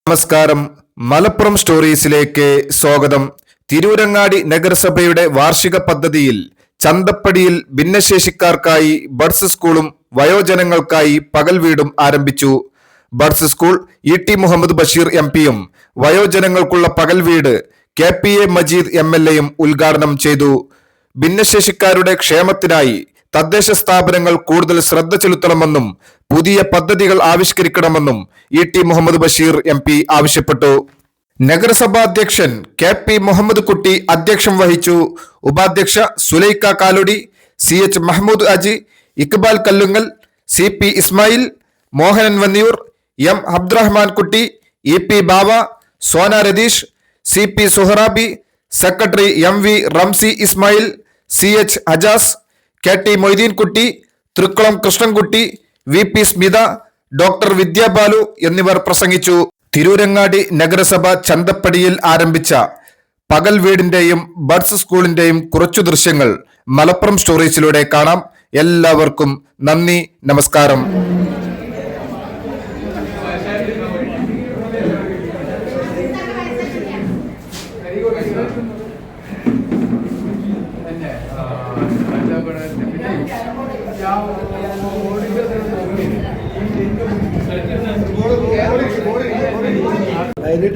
നമസ്കാരം. മലപ്പുറം സ്റ്റോറീസിലേക്ക് സ്വാഗതം. തിരൂരങ്ങാടി നഗരസഭയുടെ വാർഷിക പദ്ധതിയിൽ ചന്തപ്പടിയിൽ ഭിന്നശേഷിക്കാർക്കായി ബഡ്സ് സ്കൂളും വയോജനങ്ങൾക്കായി പകൽ വീടും ആരംഭിച്ചു. Buds school ET Muhammad Basheer MP-യും വയോജനങ്ങൾക്കുള്ള പകൽ വീട് KPA മജീദ് MLA-യും ഉദ്ഘാടനം ചെയ്തു. ഭിന്നശേഷിക്കാരുടെ ക്ഷേമത്തിനായി തദ്ദേശ സ്ഥാപനങ്ങൾ കൂടുതൽ ശ്രദ്ധ ചെലുത്തണമെന്നും പുതിയ പദ്ധതികൾ ആവിഷ്കരിക്കണമെന്നും ET മുഹമ്മദ് ബഷീർ MP ആവശ്യപ്പെട്ടു. നഗരസഭാ അധ്യക്ഷൻ KP മുഹമ്മദ് കുട്ടി അധ്യക്ഷം വഹിച്ചു. ഉപാധ്യക്ഷ Sulaikha Kalodi, CH Mahmood Aji, Iqbal Kallungal, CP Ismail, Mohanan വന്നിയൂർ, M Abdurahman Kutty, EP Bava, Sona Ratheesh, CP Suharabi, secretary MV Ramsi Ismail, CH Ajas, KT Moideen Kutty, Thrikkulam Krishnankutty, VP Smitha, doctor Vidyabalu എന്നിവർ പ്രസംഗിച്ചു. തിരൂരങ്ങാടി നഗരസഭ ചന്തപ്പടിയിൽ ആരംഭിച്ച പകൽ വീടിന്റെയും ബഡ്സ് സ്കൂളിന്റെയും കുറച്ചു ദൃശ്യങ്ങൾ മലപ്പുറം സ്റ്റോറീസിലൂടെ കാണാം. എല്ലാവർക്കും നന്ദി, നമസ്കാരം.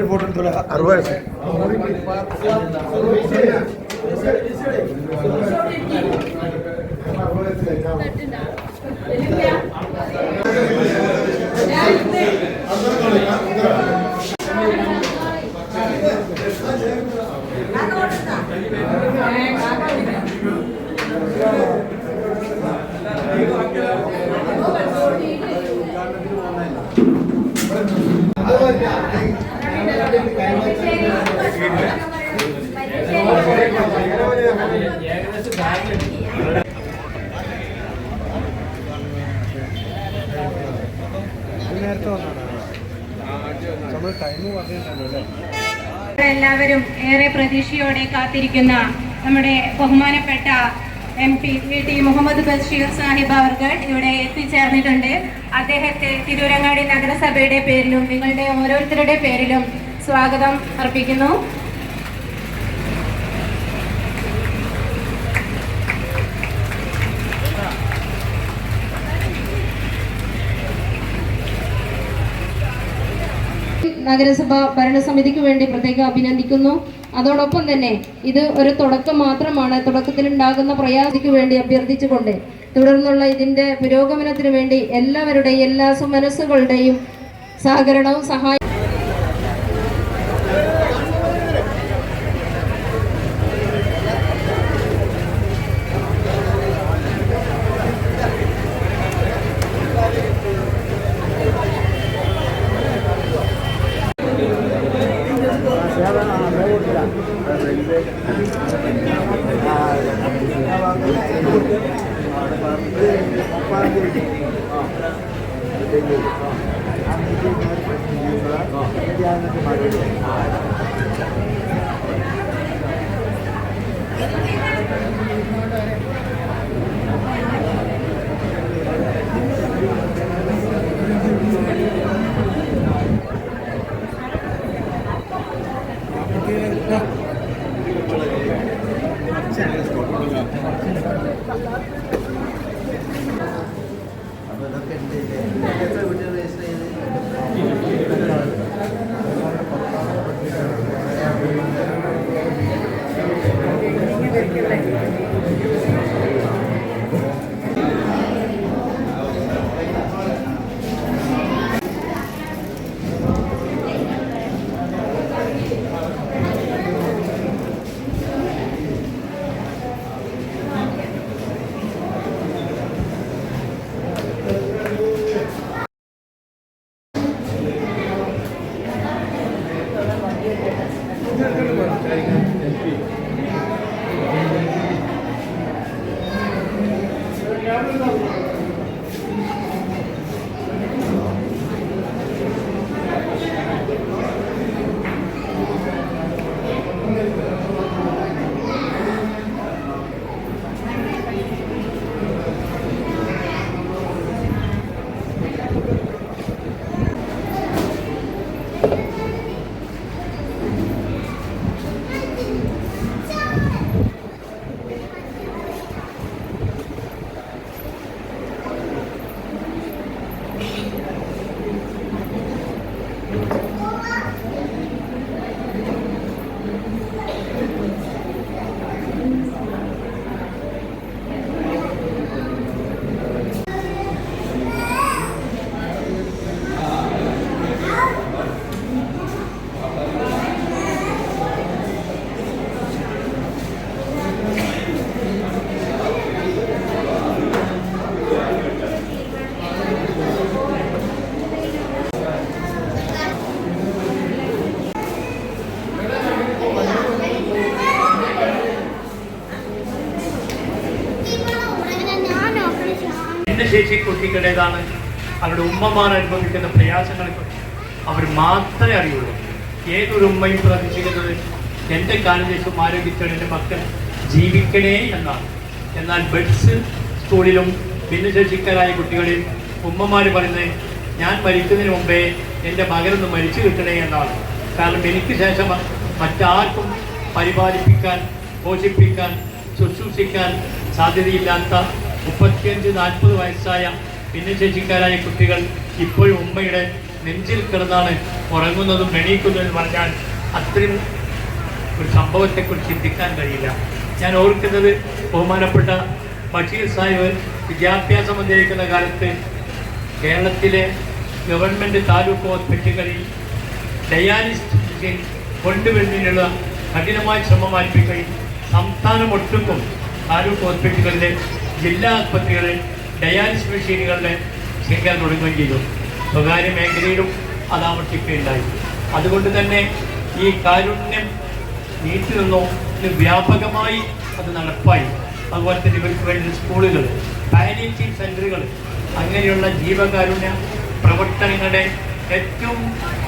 ഫോട്ടോ 60 എല്ലാവരും ഏറെ പ്രതീക്ഷയോടെ കാത്തിരിക്കുന്ന നമ്മുടെ ബഹുമാനപ്പെട്ട MP ET മുഹമ്മദ് ബഷീർ സാഹിബ് അവർ ഇവിടെ എത്തിച്ചേർന്നിട്ടുണ്ട്. അദ്ദേഹത്തെ തിരൂരങ്ങാടി നഗരസഭയുടെ പേരിലും നിങ്ങളുടെ ഓരോരുത്തരുടെ പേരിലും സ്വാഗതം അർപ്പിക്കുന്നു. നഗരസഭ ഭരണസമിതിക്ക് വേണ്ടി പ്രത്യേകം അഭിനന്ദിക്കുന്നു. അതോടൊപ്പം തന്നെ ഇത് ഒരു തുടക്കം മാത്രമാണ്. തുടക്കത്തിലുണ്ടാകുന്ന പ്രയാസത്തിക്ക് വേണ്ടി അഭ്യർത്ഥിച്ചുകൊണ്ട് തുടർന്നുള്ള ഇതിന്റെ പുരോഗമനത്തിന് വേണ്ടി എല്ലാവരുടെയും എല്ലാ മനസ്സുകളുടെയും സഹകരണവും സഹായവും ഭിന്നശേഷി കുട്ടികളുടേതാണ്. അവരുടെ ഉമ്മമാർ അനുഭവിക്കുന്ന പ്രയാസങ്ങളെക്കുറിച്ച് അവർ മാത്രമേ അറിയുള്ളൂ. ഏതൊരു ഉമ്മയും പ്രതീക്ഷിക്കുന്നത് എൻ്റെ കാലദേശം ആരോഗ്യത്തോടെ എൻ്റെ മക്കൾ ജീവിക്കണേ എന്നാണ്. എന്നാൽ ബഡ്സ് സ്കൂളിലും ഭിന്നശേഷിക്കാരായ കുട്ടികളെയും ഉമ്മമാർ പറയുന്നത് ഞാൻ മരിക്കുന്നതിന് മുമ്പേ എൻ്റെ മകനൊന്ന് മരിച്ചു കിട്ടണേ എന്നാണ്. കാരണം എനിക്ക് ശേഷം മറ്റാർക്കും പരിപാലിപ്പിക്കാൻ, പോഷിപ്പിക്കാൻ, ശുശ്രൂഷിക്കാൻ സാധ്യതയില്ലാത്ത 35-40 വയസ്സായ ഭിന്നശേഷിക്കാരായ കുട്ടികൾ ഇപ്പോഴും ഉമ്മയുടെ നെഞ്ചിൽ കിടന്നാണ് ഉറങ്ങുന്നതും എണീക്കുന്നതെന്ന് പറഞ്ഞാൽ അത്രയും ഒരു സംഭവത്തെക്കുറിച്ച് ചിന്തിക്കാൻ കഴിയില്ല. ഞാൻ ഓർക്കുന്നത് ബഹുമാനപ്പെട്ട ബഷീർ സാഹിബ് വിദ്യാഭ്യാസം അധ്യയിക്കുന്ന കാലത്ത് കേരളത്തിലെ ഗവൺമെൻറ് താലൂക്ക് ഹോസ്പിറ്റലുകളിൽ ഡയാലിസിസ് മെഷീൻ കൊണ്ടുവരുന്നതിനുള്ള കഠിനമായ ശ്രമം ആരംഭിക്കുകയും സംസ്ഥാനമൊട്ടുക്കും താലൂക്ക് ഹോസ്പിറ്റലുകളിലെ ജില്ലാ ആസ്പത്രികളിൽ ഡയാലിസിസ് മെഷീനുകളുടെ ശേഖരം തുടങ്ങുകയും ചെയ്തു. സ്വകാര്യ മേഖലയിലും അത് ആവർത്തിക്കുകയുണ്ടായി. അതുകൊണ്ട് തന്നെ ഈ കാരുണ്യം നീട്ടി നിന്നോ വ്യാപകമായി അത് നടപ്പായി. അതുപോലെ തന്നെ ഇവർക്ക് വേണ്ടി സ്കൂളുകൾ, പാലിയേറ്റീവ് സെൻ്ററുകൾ, അങ്ങനെയുള്ള ജീവകാരുണ്യ പ്രവർത്തനങ്ങളുടെ ഏറ്റവും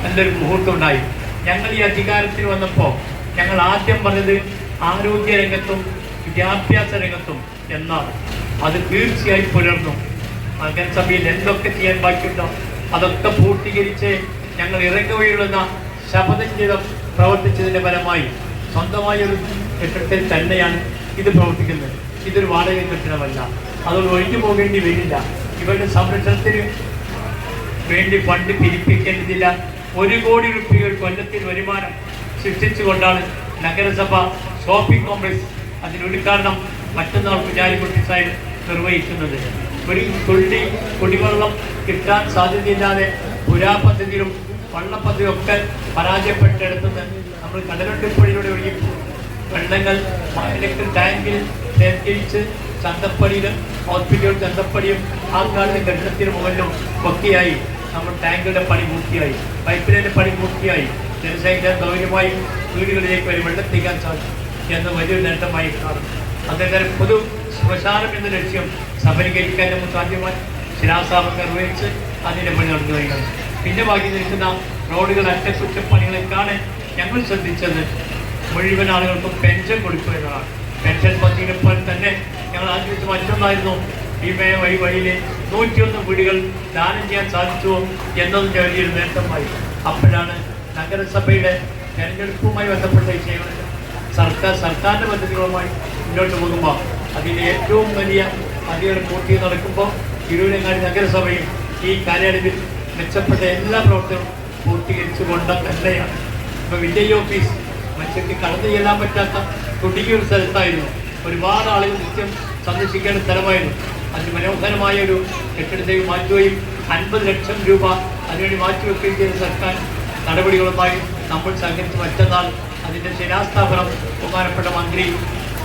നല്ലൊരു മുഹൂർത്തമുണ്ടായി. ഞങ്ങൾ ഈ അധികാരത്തിൽ വന്നപ്പോൾ ഞങ്ങൾ ആദ്യം പറഞ്ഞത് ആരോഗ്യ രംഗത്തും വിദ്യാഭ്യാസ രംഗത്തും എന്നാണ്. അത് തീർച്ചയായും പുലർന്നു. നഗരസഭയിൽ എന്തൊക്കെ ചെയ്യാൻ ബാക്കിയുണ്ടോ അതൊക്കെ പൂർത്തീകരിച്ച് ഞങ്ങൾ ഇറങ്ങുകയുള്ളെന്ന ശപഥം ചെയ്ത് പ്രവർത്തിച്ചതിൻ്റെ ഫലമായി സ്വന്തമായൊരു കെട്ടിടത്തിൽ തന്നെയാണ് ഇത് പ്രവർത്തിക്കുന്നത്. ഇതൊരു വാടക കെട്ടിടമല്ല. അതുകൊണ്ട് ഒഴിഞ്ഞു പോകേണ്ടി വരില്ല. ഇവരുടെ സംരക്ഷണത്തിന് വേണ്ടി ഫണ്ട് പിരിപ്പിക്കേണ്ടതില്ല. 1 കോടി രൂപ കൊല്ലത്തിൽ വരുമാനം സൃഷ്ടിച്ചുകൊണ്ടാണ് നഗരസഭ ഷോപ്പിംഗ് കോംപ്ലക്സ് അതിൻ്റെ ഉദ്ഘാടനം മറ്റന്നാൾ കുഞ്ഞാലിക്കുട്ടി സാഹിബ് നിർവഹിക്കുന്നത്. ഒരു തുള്ളി കുടിവെള്ളം കിട്ടാൻ സാധ്യതയില്ലാതെ പുരാപദ്ധതിയിലും വള്ളപ്പദ്ധതിയും ഒക്കെ പരാജയപ്പെട്ടെടുത്തുനിന്ന് നമ്മൾ കടലുണ്ടിപ്പടിയിലൂടെ ഒഴുകി വെള്ളങ്ങൾ ഇലക്ട്രിക് ടാങ്കിൽ ശേഖരിച്ച് ചന്തപ്പടിയിലും ഹോസ്പിറ്റൽ ചന്തപ്പടിയും ആ കാണുന്ന കെട്ടിടത്തിന് മുകളിലും ഒക്കെയായി നമ്മൾ ടാങ്കുകളുടെ പണി പൂർത്തിയായി, പൈപ്പ് ലൈൻ്റെ പണി പൂർത്തിയായി. ജനസംഖ്യ സൗകര്യമായി വീടുകളിലേക്ക് വരെ വെള്ളത്തിക്കാൻ സാധിക്കും എന്ന വലിയൊരു നേട്ടമായി കാണും. അതേപോലെ പൊതു ശ്മശാനം എന്ന ലക്ഷ്യം സഫലീകരിക്കാൻ നമുക്ക് സാധ്യമായി ശിലാസ്ഥാപനം നിർവഹിച്ച് അതിൻ്റെ പണി നടന്നു കഴിയണം. പിന്നെ ബാക്കി നിൽക്കുന്ന റോഡുകൾ അറ്റകുറ്റപ്പണികളെക്കാണ് ഞങ്ങൾ ശ്രദ്ധിച്ചത് മുഴുവൻ ആളുകൾക്കും പെൻഷൻ കൊടുക്കുക എന്നതാണ്. പെൻഷൻ പദ്ധതിയെ പോലെ തന്നെ ഞങ്ങൾ ആഗ്രഹിച്ച് മറ്റൊന്നായിരുന്നു ഈ വഴിയിൽ 101 വീടുകൾ ദാനം ചെയ്യാൻ സാധിച്ചുവോ എന്നതിൻ്റെ വലിയൊരു നേട്ടമായി. അപ്പോഴാണ് നഗരസഭയുടെ തെരഞ്ഞെടുപ്പുമായി ബന്ധപ്പെട്ട വിഷയങ്ങളിൽ സർക്കാരിൻ്റെ പദ്ധതികളുമായി മുന്നോട്ട് പോകുമ്പോൾ അതിൻ്റെ ഏറ്റവും വലിയ പദ്ധതികൾ പൂർത്തി നടക്കുമ്പോൾ തിരൂരങ്ങാടി നഗരസഭയും ഈ കാലയളവിൽ മെച്ചപ്പെട്ട എല്ലാ പ്രവർത്തനവും പൂർത്തീകരിച്ചുകൊണ്ട് തന്നെയാണ്. ഇപ്പോൾ വില്ലേജ് ഓഫീസ് മനുഷ്യർക്ക് കടന്നു ചെല്ലാൻ പറ്റാത്ത കുട്ടിക്കൊരു സ്ഥലത്തായിരുന്നു. ഒരുപാട് ആളുകൾ നിത്യം സന്ദർശിക്കേണ്ട സ്ഥലമായിരുന്നു. അതിന് മനോഹരമായ ഒരു കെട്ടിടത്തേക്ക് മാറ്റുകയും 50 ലക്ഷം രൂപ അതിനുവേണ്ടി മാറ്റിവെക്കുകയും ചെയ്ത സർക്കാർ നടപടികളുമായി നമ്മൾ സഹകരിച്ച് മറ്റന്നാൾ അതിൻ്റെ ശിലാസ്ഥാപനം ബഹുമാനപ്പെട്ട മന്ത്രി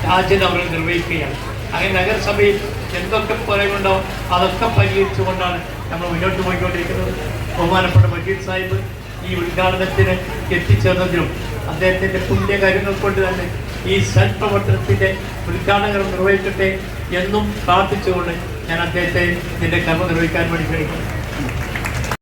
രാജൻ അവർ നിർവഹിക്കുകയാണ്. അങ്ങനെ നഗരസഭയിൽ എന്തൊക്കെ പറയുന്നുണ്ടോ അതൊക്കെ പരിഹരിച്ചുകൊണ്ടാണ് നമ്മൾ മുന്നോട്ട് പോയിക്കൊണ്ടിരിക്കുന്നത്. ബഹുമാനപ്പെട്ട ബഷീർ സാഹിബ് ഈ ഉദ്ഘാടനത്തിന് എത്തിച്ചേർന്നതിനും അദ്ദേഹത്തിൻ്റെ പുണ്യകാര്യങ്ങൾ കൊണ്ട് തന്നെ ഈ സൽപ്രവർത്തനത്തിൻ്റെ ഉദ്ഘാടനം നിർവഹിക്കട്ടെ എന്നും പ്രാർത്ഥിച്ചുകൊണ്ട് ഞാൻ അദ്ദേഹത്തെ ഇതിൻ്റെ കർമ്മം നിർവഹിക്കാൻ വേണ്ടി കഴിക്കും.